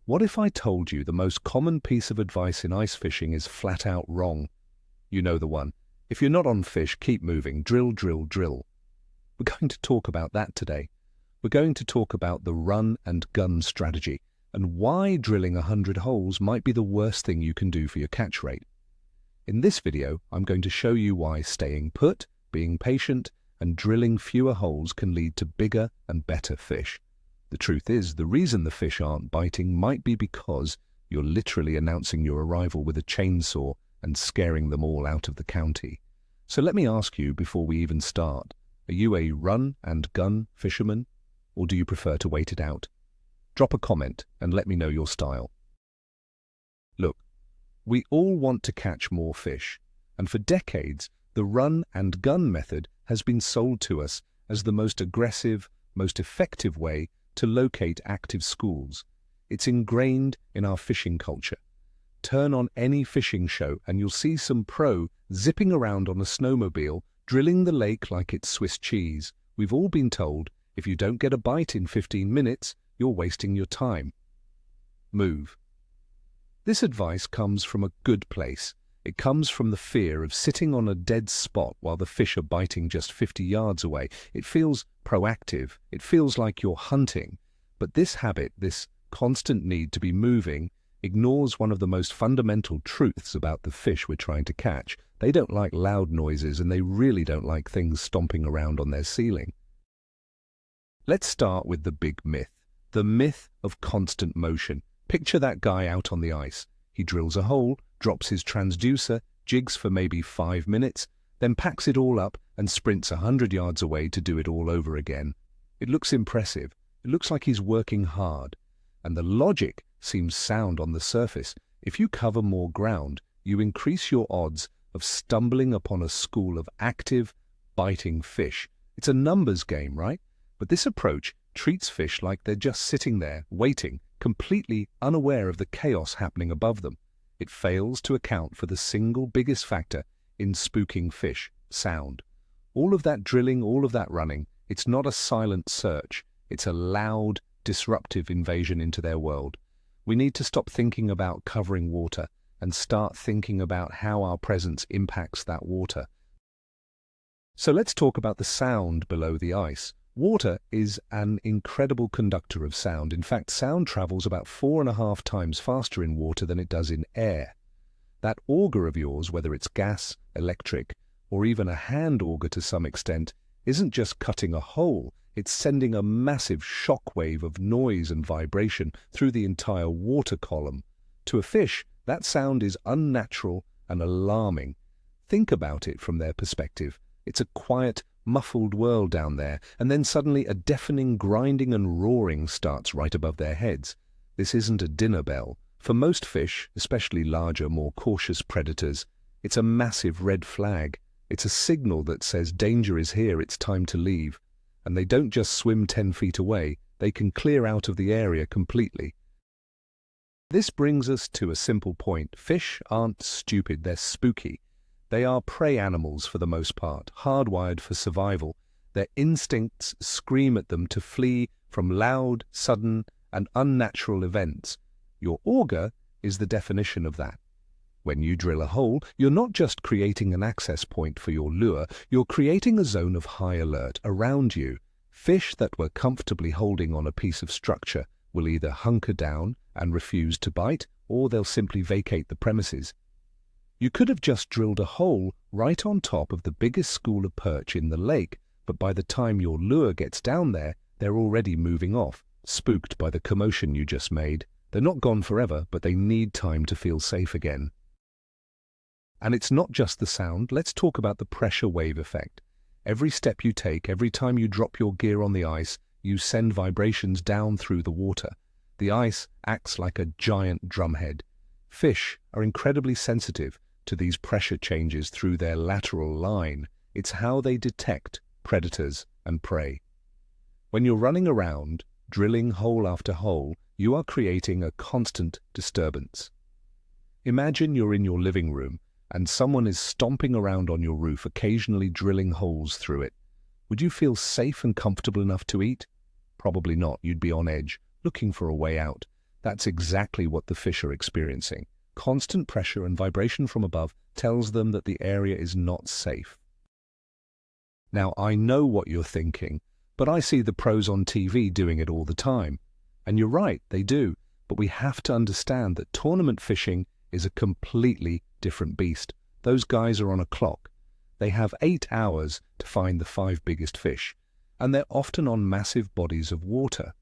What if I told you the most common piece of advice in ice fishing is flat out wrong? You know the one. If you're not on fish, keep moving. Drill, drill, drill. We're going to talk about that today. We're going to talk about the run and gun strategy and why drilling 100 holes might be the worst thing you can do for your catch rate. In this video, I'm going to show you why staying put, being patient, and drilling fewer holes can lead to bigger and better fish. The truth is, the reason the fish aren't biting might be because you're literally announcing your arrival with a chainsaw and scaring them all out of the county. So let me ask you before we even start, are you a run and gun fisherman, or do you prefer to wait it out? Drop a comment and let me know your style. Look, we all want to catch more fish, and for decades, the run and gun method has been sold to us as the most aggressive, most effective way to locate active schools. It's ingrained in our fishing culture. Turn on any fishing show and you'll see some pro zipping around on a snowmobile, drilling the lake like it's Swiss cheese. We've all been told, if you don't get a bite in 15 minutes, you're wasting your time. Move. This advice comes from a good place. It comes from the fear of sitting on a dead spot while the fish are biting just 50 yards away. It feels proactive. It feels like you're hunting. But this habit, this constant need to be moving, ignores one of the most fundamental truths about the fish we're trying to catch. They don't like loud noises, and they really don't like things stomping around on their ceiling. Let's start with the big myth. The myth of constant motion. Picture that guy out on the ice. He drills a hole, drops his transducer, jigs for maybe 5 minutes, then packs it all up and sprints 100 yards away to do it all over again. It looks impressive. It looks like he's working hard. And the logic seems sound on the surface. If you cover more ground, you increase your odds of stumbling upon a school of active, biting fish. It's a numbers game, right? But this approach treats fish like they're just sitting there, waiting, completely unaware of the chaos happening above them. It fails to account for the single biggest factor in spooking fish: sound. All of that drilling, all of that running, it's not a silent search. It's a loud, disruptive invasion into their world. We need to stop thinking about covering water and start thinking about how our presence impacts that water. So let's talk about the sound below the ice. Water is an incredible conductor of sound. In fact, sound travels about 4.5 times faster in water than it does in air. That auger of yours, whether it's gas, electric, or even a hand auger to some extent, isn't just cutting a hole, it's sending a massive shockwave of noise and vibration through the entire water column. To a fish, that sound is unnatural and alarming. Think about it from their perspective. It's a quiet, muffled world down there, and then suddenly a deafening grinding and roaring starts right above their heads. This isn't a dinner bell. For most fish, especially larger, more cautious predators, it's a massive red flag. It's a signal that says danger is here, it's time to leave. And they don't just swim 10 feet away, they can clear out of the area completely. This brings us to a simple point. Fish aren't stupid, they're spooky. They are prey animals for the most part, hardwired for survival. Their instincts scream at them to flee from loud, sudden, and unnatural events. Your auger is the definition of that. When you drill a hole, you're not just creating an access point for your lure, you're creating a zone of high alert around you. Fish that were comfortably holding on a piece of structure will either hunker down and refuse to bite, or they'll simply vacate the premises. You could have just drilled a hole right on top of the biggest school of perch in the lake, but by the time your lure gets down there, they're already moving off, spooked by the commotion you just made. They're not gone forever, but they need time to feel safe again. And it's not just the sound. Let's talk about the pressure wave effect. Every step you take, every time you drop your gear on the ice, you send vibrations down through the water. The ice acts like a giant drumhead. Fish are incredibly sensitive to these pressure changes through their lateral line. It's how they detect predators and prey. When you're running around, drilling hole after hole, you are creating a constant disturbance. Imagine you're in your living room and someone is stomping around on your roof, occasionally drilling holes through it. Would you feel safe and comfortable enough to eat? Probably not. You'd be on edge, looking for a way out. That's exactly what the fish are experiencing. Constant pressure and vibration from above tells them that the area is not safe. Now, I know what you're thinking, but I see the pros on TV doing it all the time. And you're right, they do. But we have to understand that tournament fishing is a completely different beast. Those guys are on a clock. They have 8 hours to find the 5 biggest fish, and they're often on massive bodies of water.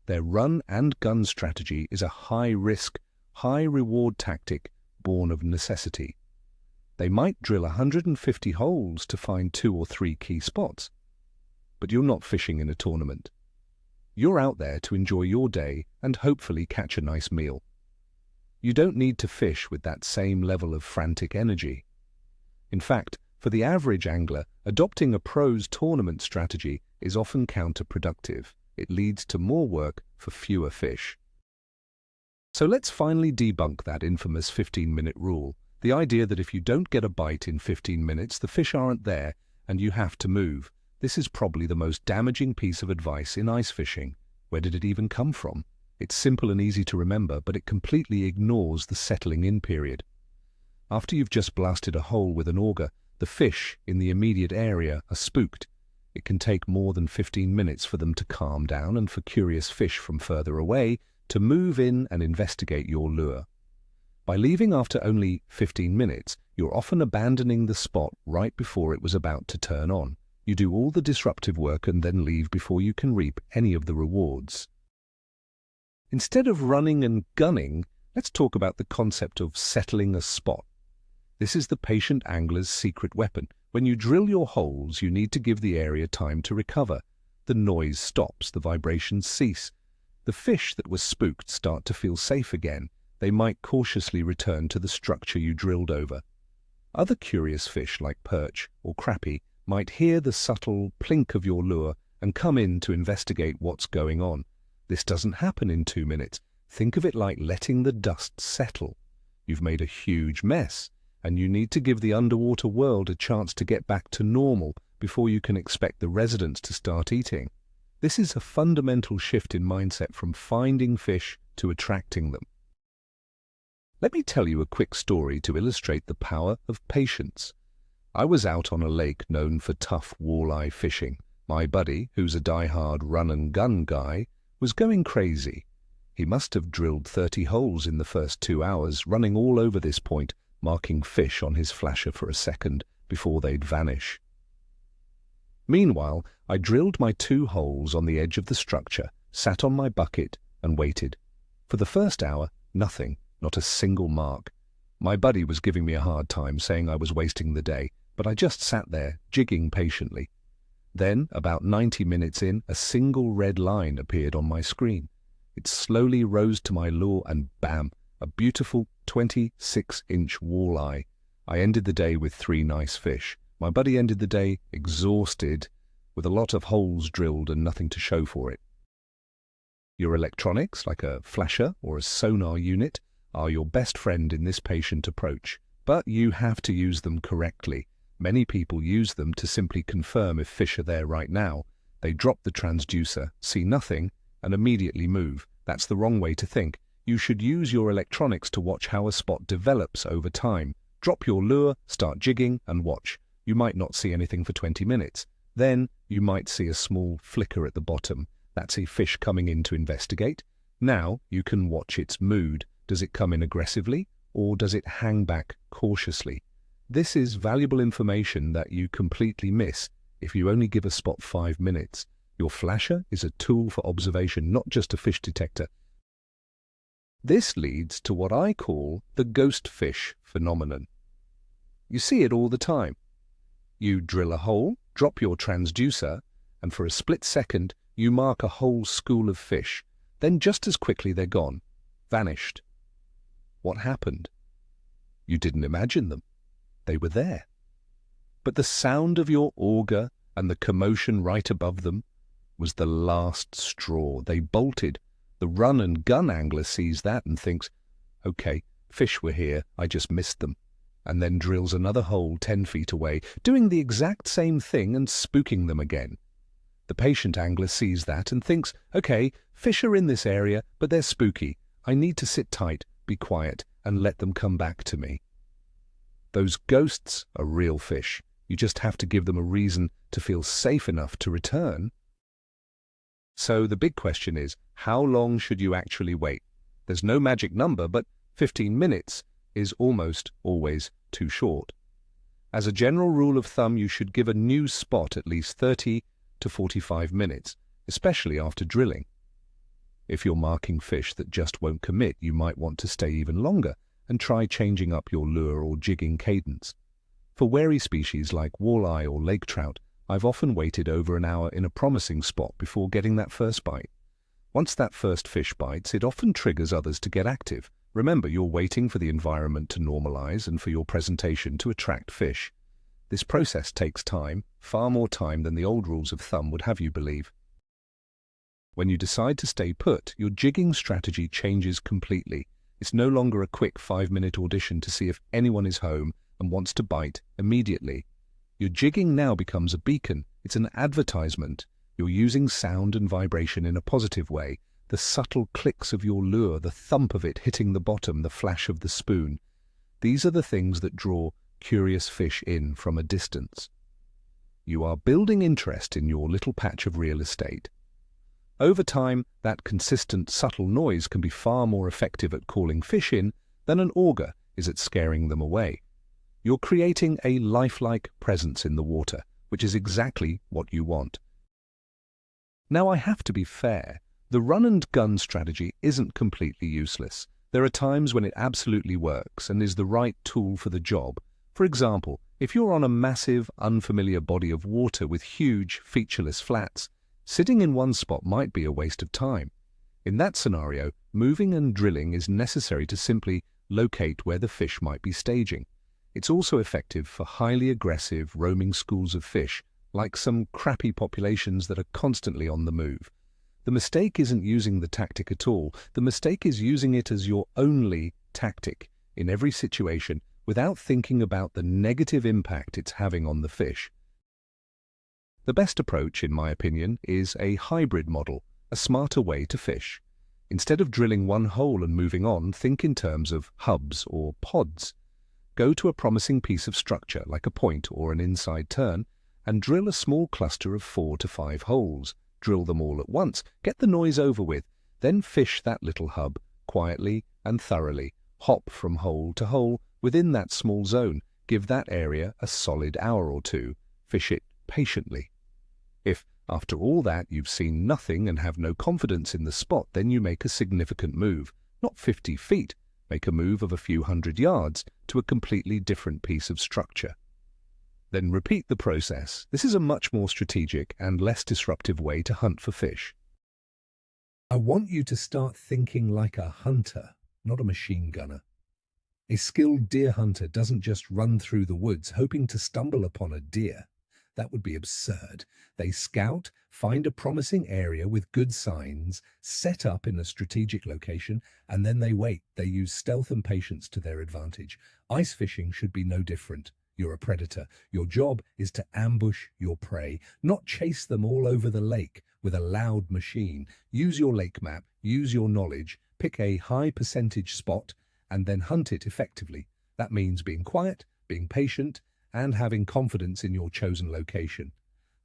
Their run and gun strategy is a high-risk, high-reward tactic born of necessity. They might drill 150 holes to find 2 or 3 key spots. But you're not fishing in a tournament. You're out there to enjoy your day and hopefully catch a nice meal. You don't need to fish with that same level of frantic energy. In fact, for the average angler, adopting a pro's tournament strategy is often counterproductive. It leads to more work for fewer fish. So let's finally debunk that infamous 15-minute rule. The idea that if you don't get a bite in 15 minutes, the fish aren't there and you have to move. This is probably the most damaging piece of advice in ice fishing. Where did it even come from? It's simple and easy to remember, but it completely ignores the settling-in period. After you've just blasted a hole with an auger, the fish in the immediate area are spooked. It can take more than 15 minutes for them to calm down and for curious fish from further away to move in and investigate your lure. By leaving after only 15 minutes, you're often abandoning the spot right before it was about to turn on. You do all the disruptive work and then leave before you can reap any of the rewards. Instead of running and gunning, let's talk about the concept of settling a spot. This is the patient angler's secret weapon. When you drill your holes, you need to give the area time to recover. The noise stops, the vibrations cease. The fish that were spooked start to feel safe again. They might cautiously return to the structure you drilled over. Other curious fish like perch or crappie might hear the subtle plink of your lure and come in to investigate what's going on. This doesn't happen in 2 minutes. Think of it like letting the dust settle. You've made a huge mess, and you need to give the underwater world a chance to get back to normal before you can expect the residents to start eating. This is a fundamental shift in mindset from finding fish to attracting them. Let me tell you a quick story to illustrate the power of patience. I was out on a lake known for tough walleye fishing. My buddy, who's a die-hard run-and-gun guy, was going crazy. He must have drilled 30 holes in the first 2 hours, running all over this point, marking fish on his flasher for a second before they'd vanish. Meanwhile, I drilled my 2 holes on the edge of the structure, sat on my bucket, and waited. For the first hour, nothing, not a single mark. My buddy was giving me a hard time, saying I was wasting the day, but I just sat there, jigging patiently. Then, about 90 minutes in, a single red line appeared on my screen. It slowly rose to my lure and bam, a beautiful 26-inch walleye. I ended the day with 3 nice fish. My buddy ended the day exhausted, with a lot of holes drilled and nothing to show for it. Your electronics, like a flasher or a sonar unit, are your best friend in this patient approach, but you have to use them correctly. Many people use them to simply confirm if fish are there right now. They drop the transducer, see nothing, and immediately move. That's the wrong way to think. You should use your electronics to watch how a spot develops over time. Drop your lure, start jigging, and watch. You might not see anything for 20 minutes. Then you might see a small flicker at the bottom. That's a fish coming in to investigate. Now you can watch its mood. Does it come in aggressively, or does it hang back cautiously? This is valuable information that you completely miss if you only give a spot 5 minutes. Your flasher is a tool for observation, not just a fish detector. This leads to what I call the ghost fish phenomenon. You see it all the time. You drill a hole, drop your transducer, and for a split second you mark a whole school of fish. Then just as quickly they're gone, vanished. What happened? You didn't imagine them. They were there. But the sound of your auger and the commotion right above them was the last straw. They bolted. The run-and-gun angler sees that and thinks, okay, fish were here, I just missed them, and then drills another hole 10 feet away, doing the exact same thing and spooking them again. The patient angler sees that and thinks, okay, fish are in this area, but they're spooky. I need to sit tight, be quiet, and let them come back to me. Those ghosts are real fish. You just have to give them a reason to feel safe enough to return. So the big question is, how long should you actually wait? There's no magic number, but 15 minutes is almost always too short. As a general rule of thumb, you should give a new spot at least 30 to 45 minutes, especially after drilling. If you're marking fish that just won't commit, you might want to stay even longer and try changing up your lure or jigging cadence. For wary species like walleye or lake trout, I've often waited over an hour in a promising spot before getting that first bite. Once that first fish bites, it often triggers others to get active. Remember, you're waiting for the environment to normalize and for your presentation to attract fish. This process takes time, far more time than the old rules of thumb would have you believe. When you decide to stay put, your jigging strategy changes completely. It's no longer a quick 5-minute audition to see if anyone is home and wants to bite immediately. Your jigging now becomes a beacon. It's an advertisement. You're using sound and vibration in a positive way. The subtle clicks of your lure, the thump of it hitting the bottom, the flash of the spoon. These are the things that draw curious fish in from a distance. You are building interest in your little patch of real estate. Over time, that consistent, subtle noise can be far more effective at calling fish in than an auger is at scaring them away. You're creating a lifelike presence in the water, which is exactly what you want. Now, I have to be fair. The run-and-gun strategy isn't completely useless. There are times when it absolutely works and is the right tool for the job. For example, if you're on a massive, unfamiliar body of water with huge, featureless flats, sitting in one spot might be a waste of time. In that scenario, moving and drilling is necessary to simply locate where the fish might be staging. It's also effective for highly aggressive, roaming schools of fish, like some crappy populations that are constantly on the move. The mistake isn't using the tactic at all. The mistake is using it as your only tactic in every situation without thinking about the negative impact it's having on the fish. The best approach, in my opinion, is a hybrid model, a smarter way to fish. Instead of drilling one hole and moving on, think in terms of hubs or pods. Go to a promising piece of structure, like a point or an inside turn, and drill a small cluster of 4 to 5 holes. Drill them all at once, get the noise over with, then fish that little hub quietly and thoroughly. Hop from hole to hole within that small zone. Give that area a solid hour or two. Fish it patiently. If, after all that, you've seen nothing and have no confidence in the spot, then you make a significant move. Not 50 feet. Make a move of a few hundred yards to a completely different piece of structure. Then repeat the process. This is a much more strategic and less disruptive way to hunt for fish. I want you to start thinking like a hunter, not a machine gunner. A skilled deer hunter doesn't just run through the woods hoping to stumble upon a deer. That would be absurd. They scout, find a promising area with good signs, set up in a strategic location, and then they wait. They use stealth and patience to their advantage. Ice fishing should be no different. You're a predator. Your job is to ambush your prey, not chase them all over the lake with a loud machine. Use your lake map, use your knowledge, pick a high percentage spot, and then hunt it effectively. That means being quiet, being patient, and having confidence in your chosen location.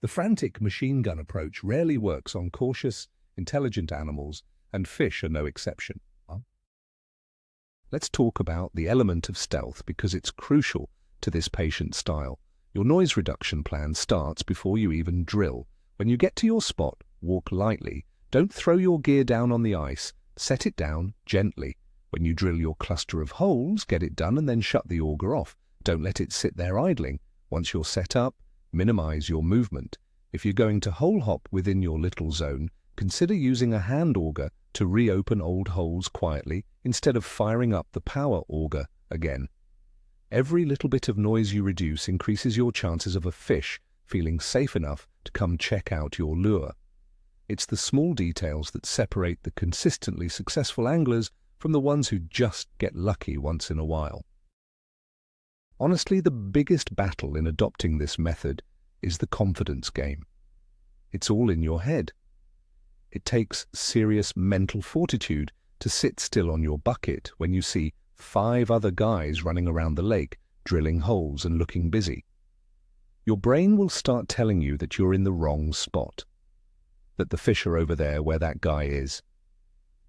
The frantic machine gun approach rarely works on cautious, intelligent animals, and fish are no exception. Let's talk about the element of stealth because it's crucial to this patient style. Your noise reduction plan starts before you even drill. When you get to your spot, walk lightly. Don't throw your gear down on the ice. Set it down gently. When you drill your cluster of holes, get it done and then shut the auger off. Don't let it sit there idling. Once you're set up, minimize your movement. If you're going to hole hop within your little zone, consider using a hand auger to reopen old holes quietly instead of firing up the power auger again. Every little bit of noise you reduce increases your chances of a fish feeling safe enough to come check out your lure. It's the small details that separate the consistently successful anglers from the ones who just get lucky once in a while. Honestly, the biggest battle in adopting this method is the confidence game. It's all in your head. It takes serious mental fortitude to sit still on your bucket when you see 5 other guys running around the lake, drilling holes and looking busy. Your brain will start telling you that you're in the wrong spot, that the fish are over there where that guy is.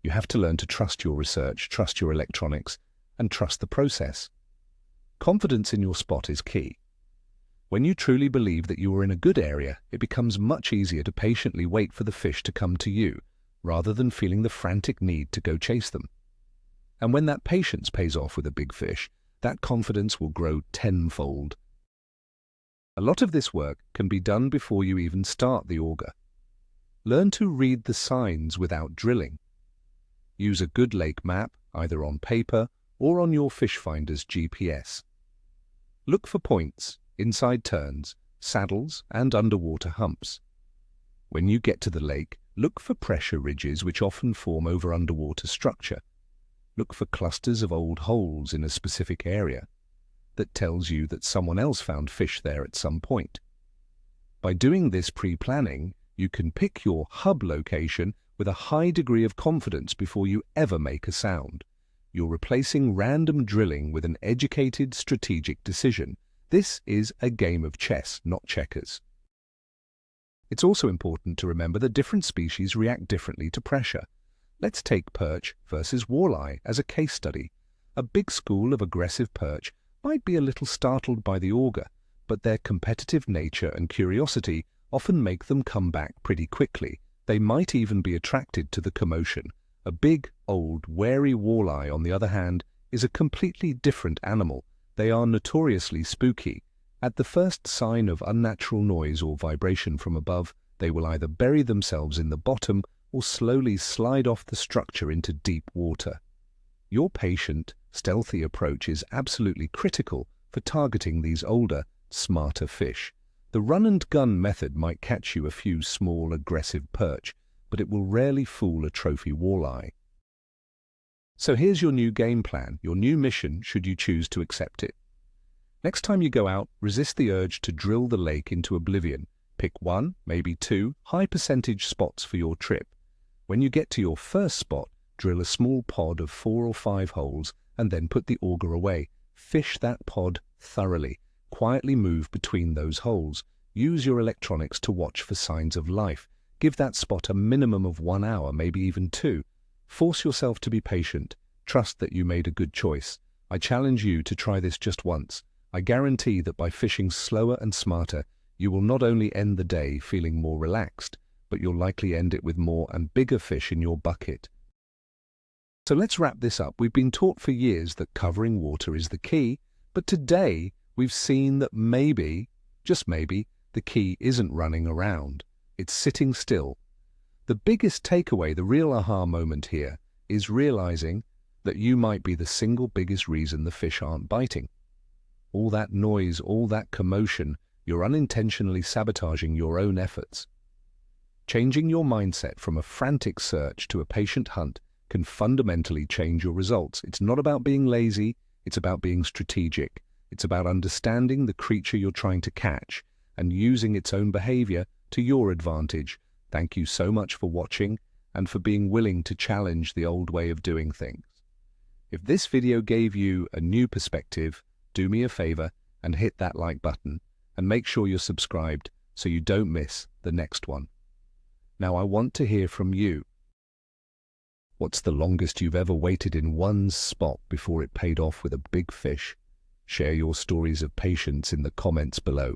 You have to learn to trust your research, trust your electronics, and trust the process. Confidence in your spot is key. When you truly believe that you are in a good area, it becomes much easier to patiently wait for the fish to come to you, rather than feeling the frantic need to go chase them. And when that patience pays off with a big fish, that confidence will grow tenfold. A lot of this work can be done before you even start the auger. Learn to read the signs without drilling. Use a good lake map, either on paper or on your fish finder's GPS. Look for points, inside turns, saddles, and underwater humps. When you get to the lake, look for pressure ridges which often form over underwater structure. Look for clusters of old holes in a specific area. That tells you that someone else found fish there at some point. By doing this pre-planning, you can pick your hub location with a high degree of confidence before you ever make a sound. You're replacing random drilling with an educated, strategic decision. This is a game of chess, not checkers. It's also important to remember that different species react differently to pressure. Let's take perch versus walleye as a case study. A big school of aggressive perch might be a little startled by the auger, but their competitive nature and curiosity often make them come back pretty quickly. They might even be attracted to the commotion. A big, old, wary walleye, on the other hand, is a completely different animal. They are notoriously spooky. At the first sign of unnatural noise or vibration from above, they will either bury themselves in the bottom or slowly slide off the structure into deep water. Your patient, stealthy approach is absolutely critical for targeting these older, smarter fish. The run-and-gun method might catch you a few small, aggressive perch, but it will rarely fool a trophy walleye. So here's your new game plan, your new mission should you choose to accept it. Next time you go out, resist the urge to drill the lake into oblivion. Pick 1, maybe 2, high-percentage spots for your trip. When you get to your first spot, drill a small pod of 4 or 5 holes and then put the auger away. Fish that pod thoroughly. Quietly move between those holes. Use your electronics to watch for signs of life. Give that spot a minimum of 1 hour, maybe even 2. Force yourself to be patient. Trust that you made a good choice. I challenge you to try this just once. I guarantee that by fishing slower and smarter, you will not only end the day feeling more relaxed, but you'll likely end it with more and bigger fish in your bucket. So let's wrap this up. We've been taught for years that covering water is the key, but today we've seen that maybe, just maybe, the key isn't running around. It's sitting still. The biggest takeaway, the real aha moment here, is realizing that you might be the single biggest reason the fish aren't biting. All that noise, all that commotion, you're unintentionally sabotaging your own efforts. Changing your mindset from a frantic search to a patient hunt can fundamentally change your results. It's not about being lazy, it's about being strategic. It's about understanding the creature you're trying to catch and using its own behavior to your advantage. Thank you so much for watching and for being willing to challenge the old way of doing things. If this video gave you a new perspective, do me a favor and hit that like button and make sure you're subscribed so you don't miss the next one. Now I want to hear from you. What's the longest you've ever waited in one spot before it paid off with a big fish? Share your stories of patience in the comments below.